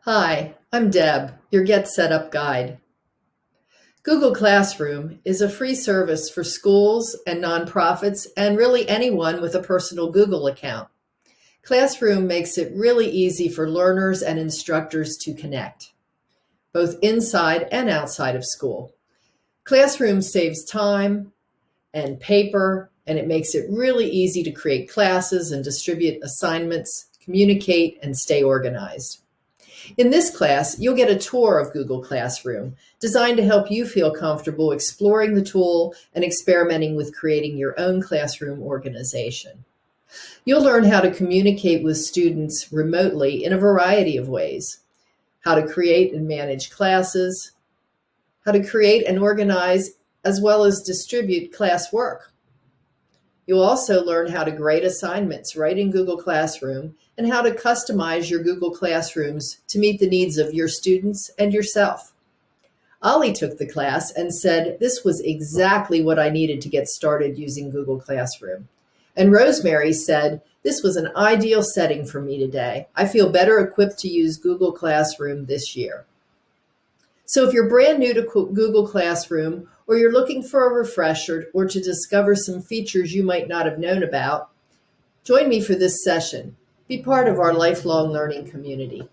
Hi, I'm Deb, your Get Set Up guide. Google Classroom is a free service for schools and nonprofits and really anyone with a personal Google account. Classroom makes it really easy for learners and instructors to connect, both inside and outside of school. Classroom saves time and paper, and it makes it really easy to create classes and distribute assignments, communicate, and stay organized. In this class, you'll get a tour of Google Classroom, designed to help you feel comfortable exploring the tool and experimenting with creating your own classroom organization. You'll learn how to communicate with students remotely in a variety of ways, how to create and manage classes, how to create and organize, as well as distribute classwork. You'll also learn how to grade assignments right in Google Classroom and how to customize your Google Classrooms to meet the needs of your students and yourself. Ollie took the class and said this was exactly what I needed to get started using Google Classroom. And Rosemary said, this was an ideal setting for me today. I feel better equipped to use Google Classroom this year. So if you're brand new to Google Classroom, or you're looking for a refresher or to discover some features you might not have known about, join me for this session. Be part of our lifelong learning community.